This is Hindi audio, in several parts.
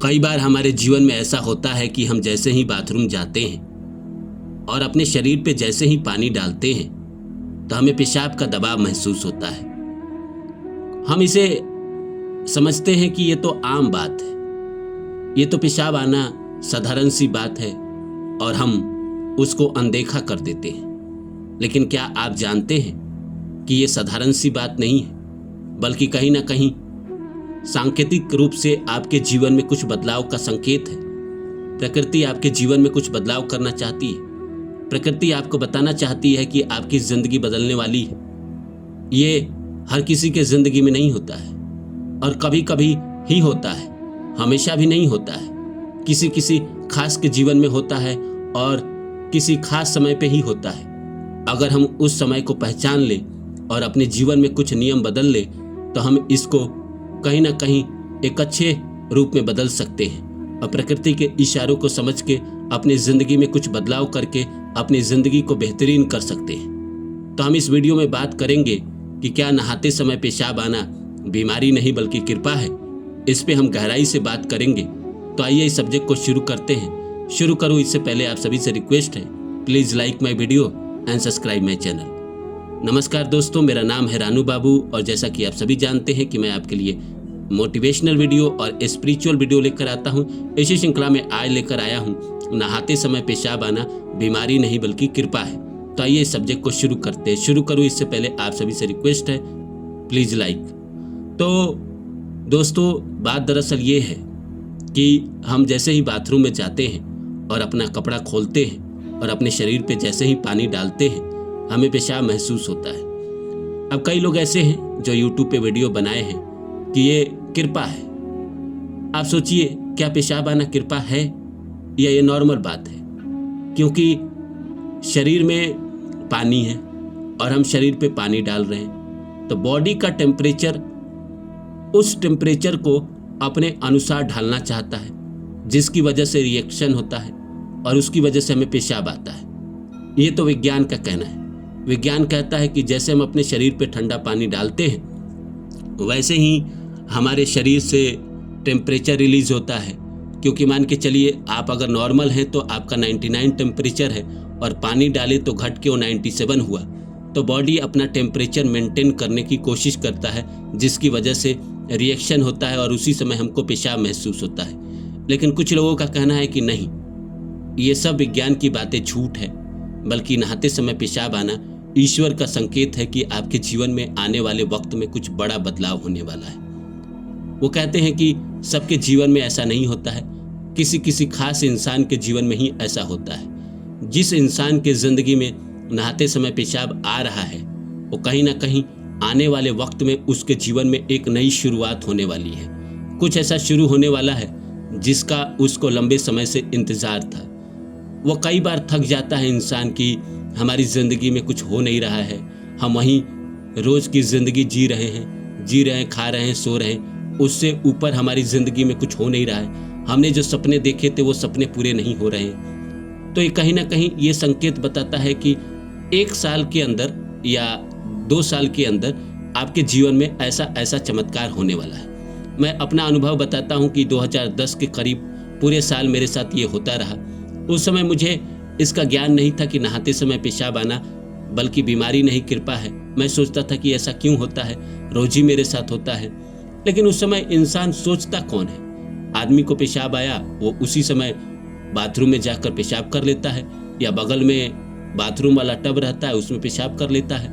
कई बार हमारे जीवन में ऐसा होता है कि हम जैसे ही बाथरूम जाते हैं और अपने शरीर पे जैसे ही पानी डालते हैं तो हमें पेशाब का दबाव महसूस होता है। हम इसे समझते हैं कि ये तो आम बात है, ये तो पेशाब आना साधारण सी बात है और हम उसको अनदेखा कर देते हैं। लेकिन क्या आप जानते हैं कि ये साधारण सी बात नहीं है, बल्कि कहीं ना कहीं सांकेतिक रूप से आपके जीवन में कुछ बदलाव का संकेत है। प्रकृति आपके जीवन में कुछ बदलाव करना चाहती है। प्रकृति आपको बताना चाहती है कि आपकी जिंदगी बदलने वाली है। ये हर किसी के जिंदगी में नहीं होता है और कभी कभी ही होता है, हमेशा भी नहीं होता है। किसी किसी खास के जीवन में होता है और किसी खास समय पे ही होता है। अगर हम उस समय को पहचान लें और अपने जीवन में कुछ नियम बदल लें तो हम इसको कहीं ना कहीं एक अच्छे रूप में बदल सकते हैं और प्रकृति के इशारों को समझ के अपनी जिंदगी में कुछ बदलाव करके अपनी जिंदगी को बेहतरीन कर सकते हैं। तो हम इस वीडियो में बात करेंगे कि क्या नहाते समय पेशाब आना बीमारी नहीं बल्कि कृपा है। इस पे हम गहराई से बात करेंगे। तो आइए इस सब्जेक्ट को शुरू करते हैं। शुरू करूँ इससे पहले आप सभी से रिक्वेस्ट है, please like my video and subscribe my channel. नमस्कार दोस्तों, मेरा नाम है रानू बाबू और जैसा कि आप सभी जानते हैं कि मैं आपके लिए मोटिवेशनल वीडियो और स्पिरिचुअल वीडियो लेकर आता हूं। इसी श्रृंखला में आज लेकर आया हूं नहाते समय पेशाब आना बीमारी नहीं बल्कि कृपा है। तो आइए इस सब्जेक्ट को शुरू करते हैं। शुरू करूं इससे पहले आप सभी से रिक्वेस्ट है, प्लीज लाइक। तो दोस्तों, बात दरअसल ये है कि हम जैसे ही बाथरूम में जाते हैं और अपना कपड़ा खोलते हैं और अपने शरीर पे जैसे ही पानी डालते हैं हमें पेशाब महसूस होता है। अब कई लोग ऐसे हैं जो यूट्यूब पे वीडियो बनाए हैं कि ये कृपा है। आप सोचिए, क्या पेशाब आना कृपा है या ये नॉर्मल बात है? क्योंकि शरीर में पानी है और हम शरीर पे पानी डाल रहे हैं तो बॉडी का टेम्परेचर उस टेम्परेचर को अपने अनुसार ढालना चाहता है, जिसकी वजह से रिएक्शन होता है और उसकी वजह से हमें पेशाब आता है। ये तो विज्ञान का कहना है। विज्ञान कहता है कि जैसे हम अपने शरीर पे ठंडा पानी डालते हैं वैसे ही हमारे शरीर से टेम्परेचर रिलीज होता है। क्योंकि मान के चलिए, आप अगर नॉर्मल हैं तो आपका 99 टेम्परेचर है और पानी डाले तो घट के वो 97 हुआ, तो बॉडी अपना टेम्परेचर मेंटेन करने की कोशिश करता है, जिसकी वजह से रिएक्शन होता है और उसी समय हमको पेशाब महसूस होता है। लेकिन कुछ लोगों का कहना है कि नहीं, ये सब विज्ञान की बातें झूठ है, बल्कि नहाते समय पेशाब आना ईश्वर का संकेत है कि आपके जीवन में आने वाले वक्त में कुछ बड़ा बदलाव होने वाला है। वो कहते हैं कि सबके जीवन में ऐसा नहीं होता है, किसी किसी खास इंसान के जीवन में ही ऐसा होता है। जिस इंसान के जिंदगी में नहाते समय पेशाब आ रहा है वो कहीं ना कहीं आने वाले वक्त में उसके जीवन में एक नई शुरुआत होने वाली है। कुछ ऐसा शुरू होने वाला है जिसका उसको लंबे समय से इंतजार था। वो कई बार थक जाता है इंसान की हमारी ज़िंदगी में कुछ हो नहीं रहा है, हम वहीं रोज़ की ज़िंदगी जी रहे हैं, खा रहे हैं, सो रहे हैं, उससे ऊपर हमारी ज़िंदगी में कुछ हो नहीं रहा है। हमने जो सपने देखे थे वो सपने पूरे नहीं हो रहे हैं। तो ये कहीं ना कहीं ये संकेत बताता है कि 1 साल के अंदर या 2 साल के अंदर आपके जीवन में ऐसा ऐसा चमत्कार होने वाला है। मैं अपना अनुभव बताता हूँ कि 2010 के करीब पूरे साल मेरे साथ ये होता रहा। उस समय मुझे इसका ज्ञान नहीं था कि नहाते समय पेशाब आना बल्कि बीमारी नहीं कृपा है। मैं सोचता था कि ऐसा क्यों होता है, रोज ही मेरे साथ होता है। लेकिन उस समय इंसान सोचता कौन है? आदमी को पेशाब आया, वो उसी समय बाथरूम में जाकर पेशाब कर लेता है या बगल में बाथरूम वाला टब रहता है उसमें पेशाब कर लेता है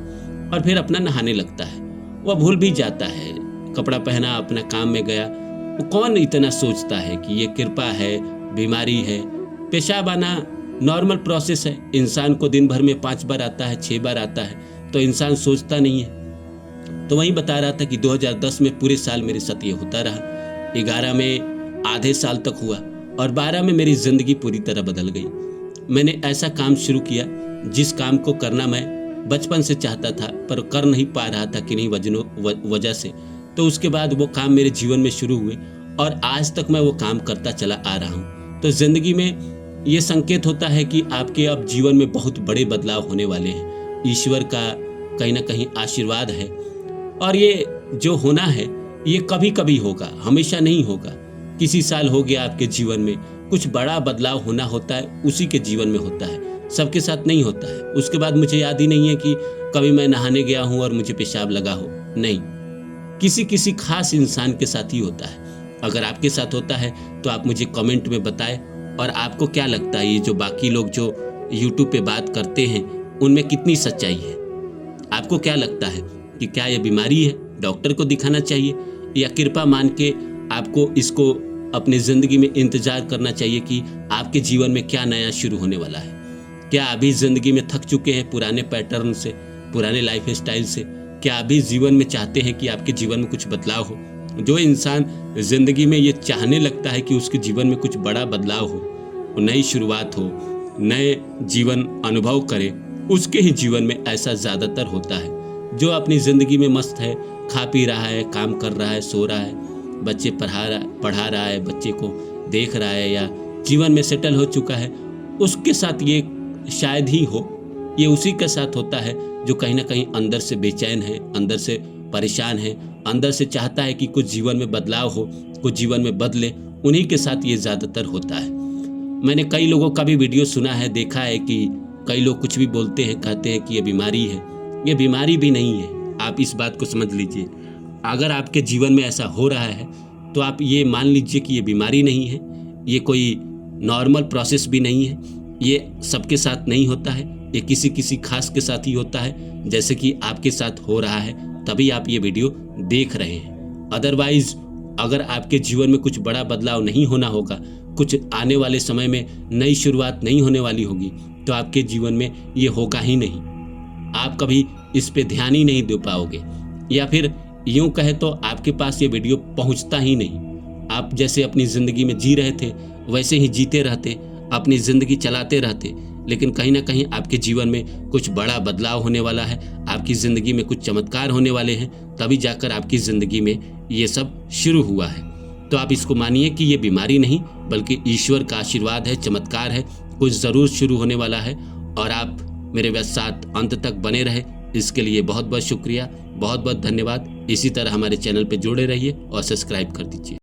और फिर अपना नहाने लगता है। वह भूल भी जाता है, कपड़ा पहना, अपना काम में गया। वो कौन इतना सोचता है कि ये कृपा है, बीमारी है? पेशाब आना नॉर्मल प्रोसेस है। इंसान को दिन भर में 5 बार आता है, 6 बार आता है, तो इंसान सोचता नहीं है। तो वही बता रहा था कि 2010 में पूरे साल मेरे साथ ये होता रहा। 11 में आधे साल तक हुआ और 12 में मेरी जिंदगी पूरी तरह बदल गई। मैंने ऐसा काम शुरू किया जिस काम को करना मैं बचपन से चाहता था पर कर नहीं पा रहा था किन्हीं वजह से। तो उसके बाद वो काम मेरे जीवन में शुरू हुए और आज तक मैं वो काम करता चला आ रहा हूँ। तो जिंदगी में ये संकेत होता है कि आपके अब जीवन में बहुत बड़े बदलाव होने वाले हैं। ईश्वर का कहीं ना कहीं आशीर्वाद है और ये जो होना है ये कभी कभी होगा, हमेशा नहीं होगा। किसी साल हो गया आपके जीवन में, कुछ बड़ा बदलाव होना होता है, उसी के जीवन में होता है, सबके साथ नहीं होता है। उसके बाद मुझे याद ही नहीं है कि कभी मैं नहाने गया हूँ और मुझे पेशाब लगा हो, नहीं, किसी किसी खास इंसान के साथ ही होता है। अगर आपके साथ होता है तो आप मुझे कमेंट में बताएं, और आपको क्या लगता है ये जो बाकी लोग जो यूट्यूब पे बात करते हैं उनमें कितनी सच्चाई है? आपको क्या लगता है कि क्या ये बीमारी है, डॉक्टर को दिखाना चाहिए, या कृपा मान के आपको इसको अपनी ज़िंदगी में इंतज़ार करना चाहिए कि आपके जीवन में क्या नया शुरू होने वाला है? क्या अभी ज़िंदगी में थक चुके हैं पुराने पैटर्न से, पुराने लाइफ स्टाइल से? क्या अभी जीवन में चाहते हैं कि आपके जीवन में कुछ बदलाव हो? जो इंसान ज़िंदगी में ये चाहने लगता है कि उसके जीवन में कुछ बड़ा बदलाव हो, नई शुरुआत हो, नए जीवन अनुभव करे, उसके ही जीवन में ऐसा ज़्यादातर होता है। जो अपनी ज़िंदगी में मस्त है, खा पी रहा है, काम कर रहा है, सो रहा है, बच्चे पढ़ा रहा है, बच्चे को देख रहा है, या जीवन में सेटल हो चुका है, उसके साथ ये शायद ही हो। ये उसी के साथ होता है जो कहीं ना कहीं अंदर से बेचैन है, अंदर से परेशान है, अंदर से चाहता है कि कुछ जीवन में बदलाव हो, कुछ जीवन में बदले। उन्हीं के साथ ये ज़्यादातर होता है। मैंने कई लोगों का भी वीडियो सुना है, देखा है कि कई लोग कुछ भी बोलते हैं, कहते हैं कि ये बीमारी है। ये बीमारी भी नहीं है, आप इस बात को समझ लीजिए। अगर आपके जीवन में ऐसा हो रहा है तो आप ये मान लीजिए कि ये बीमारी नहीं है, ये कोई नॉर्मल प्रोसेस भी नहीं है, ये सबके साथ नहीं होता है, ये किसी किसी खास के साथ ही होता है, जैसे कि आपके साथ हो रहा है, तभी आप ये वीडियो देख रहे हैं। अदरवाइज अगर आपके जीवन में कुछ बड़ा बदलाव नहीं होना होगा, कुछ आने वाले समय में नई शुरुआत नहीं होने वाली होगी, तो आपके जीवन में ये होगा ही नहीं। आप कभी इस पे ध्यान ही नहीं दे पाओगे, या फिर यूं कहे तो आपके पास ये वीडियो पहुंचता ही नहीं। आप जैसे अपनी ज़िंदगी में जी रहे थे वैसे ही जीते रहते, अपनी ज़िंदगी चलाते रहते, लेकिन कहीं ना कहीं आपके जीवन में कुछ बड़ा बदलाव होने वाला है, आपकी ज़िंदगी में कुछ चमत्कार होने वाले हैं, तभी जाकर आपकी ज़िंदगी में ये सब शुरू हुआ है। तो आप इसको मानिए कि ये बीमारी नहीं बल्कि ईश्वर का आशीर्वाद है, चमत्कार है, कुछ ज़रूर शुरू होने वाला है। और आप मेरे साथ अंत तक बने रहे, इसके लिए बहुत बहुत शुक्रिया, बहुत बहुत धन्यवाद। इसी तरह हमारे चैनल पर जुड़े रहिए और सब्सक्राइब कर दीजिए।